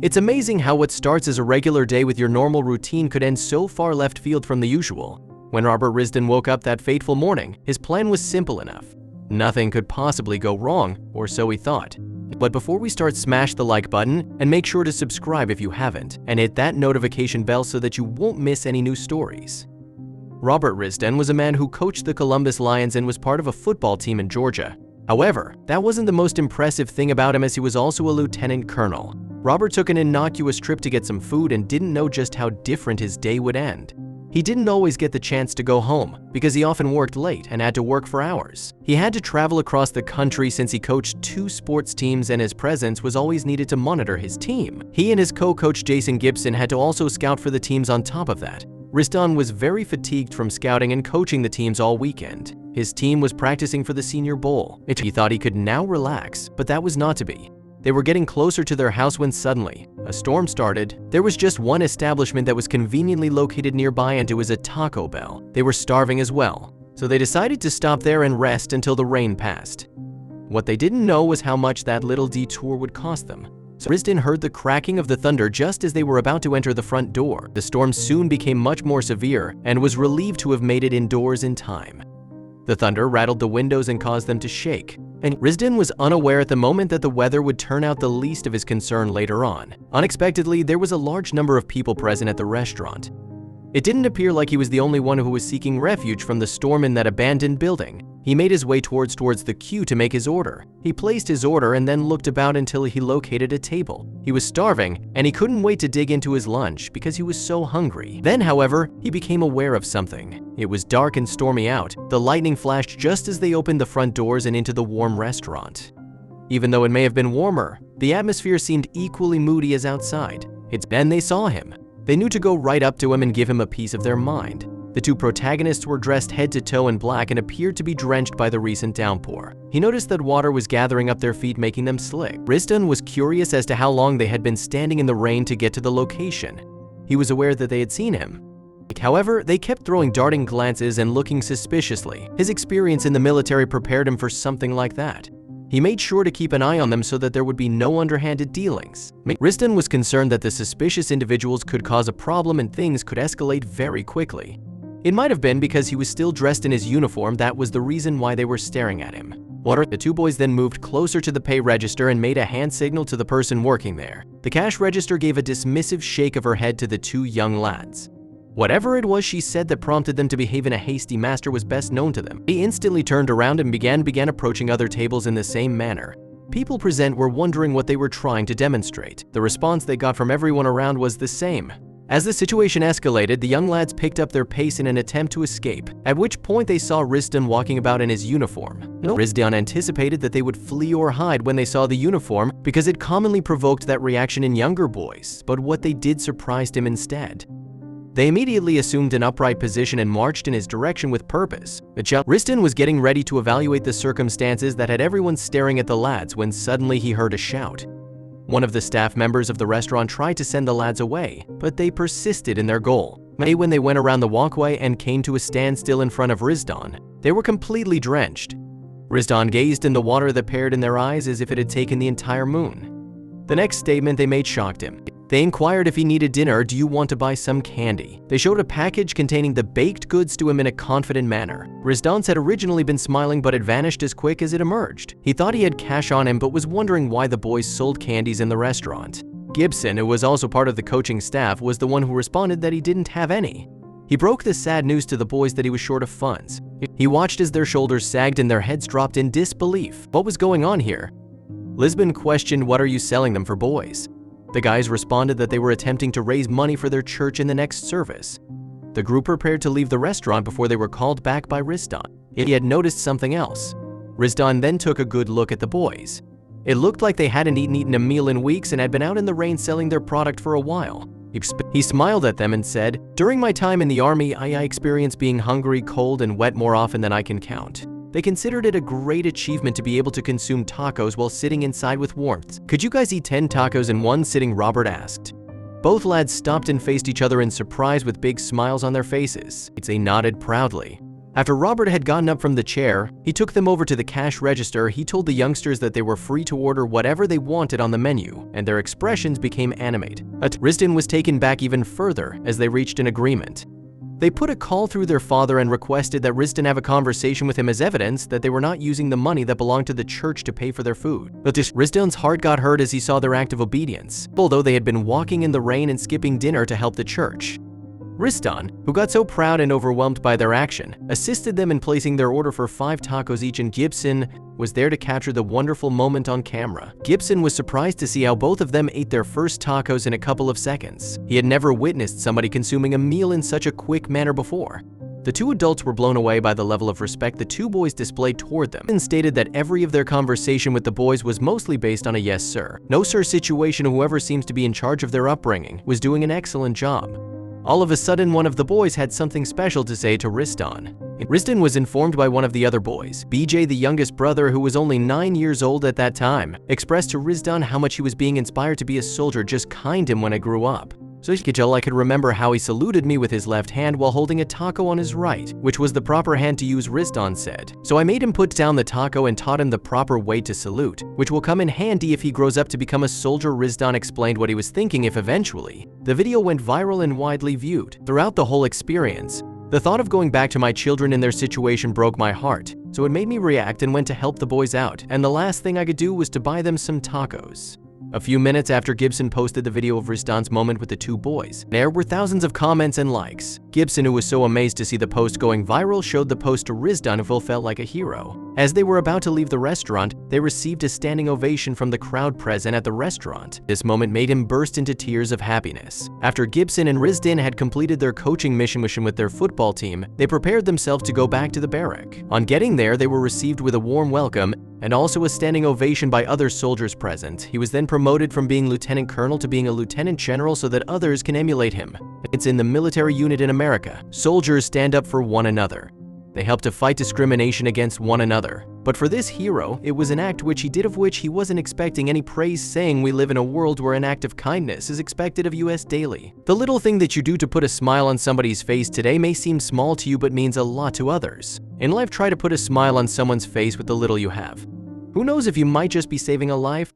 It's amazing how what starts as a regular day with your normal routine could end so far left field from the usual. When Robert Risdon woke up that fateful morning, his plan was simple enough. Nothing could possibly go wrong, or so he thought. But before we start, smash the like button and make sure to subscribe if you haven't, and hit that notification bell so that you won't miss any new stories. Robert Risdon was a man who coached the Columbus Lions and was part of a football team in Georgia. However, that wasn't the most impressive thing about him, as he was also a lieutenant colonel. Robert took an innocuous trip to get some food and didn't know just how different his day would end. He didn't always get the chance to go home because he often worked late and had to work for hours. He had to travel across the country since he coached 2 sports teams, and his presence was always needed to monitor his team. He and his co-coach Jason Gibson had to also scout for the teams on top of that. Risdon was very fatigued from scouting and coaching the teams all weekend. His team was practicing for the Senior Bowl. He thought he could now relax, but that was not to be. They were getting closer to their house when suddenly a storm started. There was just one establishment that was conveniently located nearby, and it was a Taco Bell. They were starving as well, so they decided to stop there and rest until the rain passed. What they didn't know was how much that little detour would cost them. So Risdon heard the cracking of the thunder just as they were about to enter the front door. The storm soon became much more severe and was relieved to have made it indoors in time. The thunder rattled the windows and caused them to shake, and Risdon was unaware at the moment that the weather would turn out the least of his concern later on. Unexpectedly, there was a large number of people present at the restaurant. It didn't appear like he was the only one who was seeking refuge from the storm in that abandoned building. He made his way towards the queue to make his order. He placed his order and then looked about until he located a table. He was starving, and he couldn't wait to dig into his lunch because he was so hungry. Then, however, he became aware of something. It was dark and stormy out. The lightning flashed just as they opened the front doors and into the warm restaurant. Even though it may have been warmer, the atmosphere seemed equally moody as outside. Then they saw him. They knew to go right up to him and give him a piece of their mind. The 2 protagonists were dressed head to toe in black and appeared to be drenched by the recent downpour. He noticed that water was gathering up their feet, making them slick. Risdon was curious as to how long they had been standing in the rain to get to the location. He was aware that they had seen him. However, they kept throwing darting glances and looking suspiciously. His experience in the military prepared him for something like that. He made sure to keep an eye on them so that there would be no underhanded dealings. Risdon was concerned that the suspicious individuals could cause a problem and things could escalate very quickly. It might have been because he was still dressed in his uniform that was the reason why they were staring at him. The 2 boys then moved closer to the pay register and made a hand signal to the person working there. The cash register gave a dismissive shake of her head to the 2 young lads. Whatever it was she said that prompted them to behave in a hasty manner was best known to them. He instantly turned around and began approaching other tables in the same manner. People present were wondering what they were trying to demonstrate. The response they got from everyone around was the same. As the situation escalated, the young lads picked up their pace in an attempt to escape, at which point they saw Risdon walking about in his uniform. Risdon anticipated that they would flee or hide when they saw the uniform because it commonly provoked that reaction in younger boys, but what they did surprised him instead. They immediately assumed an upright position and marched in his direction with purpose. Risdon was getting ready to evaluate the circumstances that had everyone staring at the lads when suddenly he heard a shout. One of the staff members of the restaurant tried to send the lads away, but they persisted in their goal. When they went around the walkway and came to a standstill in front of Risdon, they were completely drenched. Risdon gazed in the water that peered in their eyes as if it had taken the entire moon. The next statement they made shocked him. They inquired if he needed dinner. "Do you want to buy some candy?" They showed a package containing the baked goods to him in a confident manner. Risdon had originally been smiling, but it vanished as quick as it emerged. He thought he had cash on him, but was wondering why the boys sold candies in the restaurant. Gibson, who was also part of the coaching staff, was the one who responded that he didn't have any. He broke the sad news to the boys that he was short of funds. He watched as their shoulders sagged and their heads dropped in disbelief. What was going on here? Lisbon questioned, "What are you selling them for, boys?" The guys responded that they were attempting to raise money for their church in the next service. The group prepared to leave the restaurant before they were called back by Risdon. He had noticed something else. Risdon then took a good look at the boys. It looked like they hadn't eaten a meal in weeks and had been out in the rain selling their product for a while. He smiled at them and said, "During my time in the army, I experienced being hungry, cold, and wet more often than I can count." They considered it a great achievement to be able to consume tacos while sitting inside with warmth. "Could you guys eat 10 tacos in one sitting?" Robert asked. Both lads stopped and faced each other in surprise with big smiles on their faces. They nodded proudly. After Robert had gotten up from the chair, he took them over to the cash register. He told the youngsters that they were free to order whatever they wanted on the menu, and their expressions became animated. Risdon was taken back even further as they reached an agreement. They put a call through their father and requested that Risdon have a conversation with him as evidence that they were not using the money that belonged to the church to pay for their food. But Risdon's heart got hurt as he saw their act of obedience, although they had been walking in the rain and skipping dinner to help the church. Risdon, who got so proud and overwhelmed by their action, assisted them in placing their order for 5 tacos each, and Gibson was there to capture the wonderful moment on camera. Gibson was surprised to see how both of them ate their first tacos in a couple of seconds. He had never witnessed somebody consuming a meal in such a quick manner before. The two adults were blown away by the level of respect the two boys displayed toward them, and stated that every of their conversation with the boys was mostly based on a yes sir, no sir situation. Whoever seems to be in charge of their upbringing was doing an excellent job. All of a sudden, one of the boys had something special to say to Risdon. Risdon was informed by one of the other boys. BJ, the youngest brother, who was only 9 years old at that time, expressed to Risdon how much he was being inspired to be a soldier. Just kind him when I grew up. So I could remember how he saluted me with his left hand while holding a taco on his right, which was the proper hand to use, Risdon said. So I made him put down the taco and taught him the proper way to salute, which will come in handy if he grows up to become a soldier. Risdon explained what he was thinking if eventually. The video went viral and widely viewed. Throughout the whole experience, the thought of going back to my children in their situation broke my heart, so it made me react and went to help the boys out, and the last thing I could do was to buy them some tacos. A few minutes after Gibson posted the video of Risdon's moment with the two boys, there were thousands of comments and likes. Gibson, who was so amazed to see the post going viral, showed the post to Risdon, who felt like a hero. As they were about to leave the restaurant, they received a standing ovation from the crowd present at the restaurant. This moment made him burst into tears of happiness. After Gibson and Risdon had completed their coaching mission with their football team, they prepared themselves to go back to the barrack. On getting there, they were received with a warm welcome and also a standing ovation by other soldiers present. He was then promoted from being lieutenant colonel to being a lieutenant general so that others can emulate him. It's in the military unit in America. Soldiers stand up for one another. They help to fight discrimination against one another. But for this hero, it was an act which he did of which he wasn't expecting any praise, saying we live in a world where an act of kindness is expected of us daily. The little thing that you do to put a smile on somebody's face today may seem small to you but means a lot to others. In life, try to put a smile on someone's face with the little you have. Who knows if you might just be saving a life?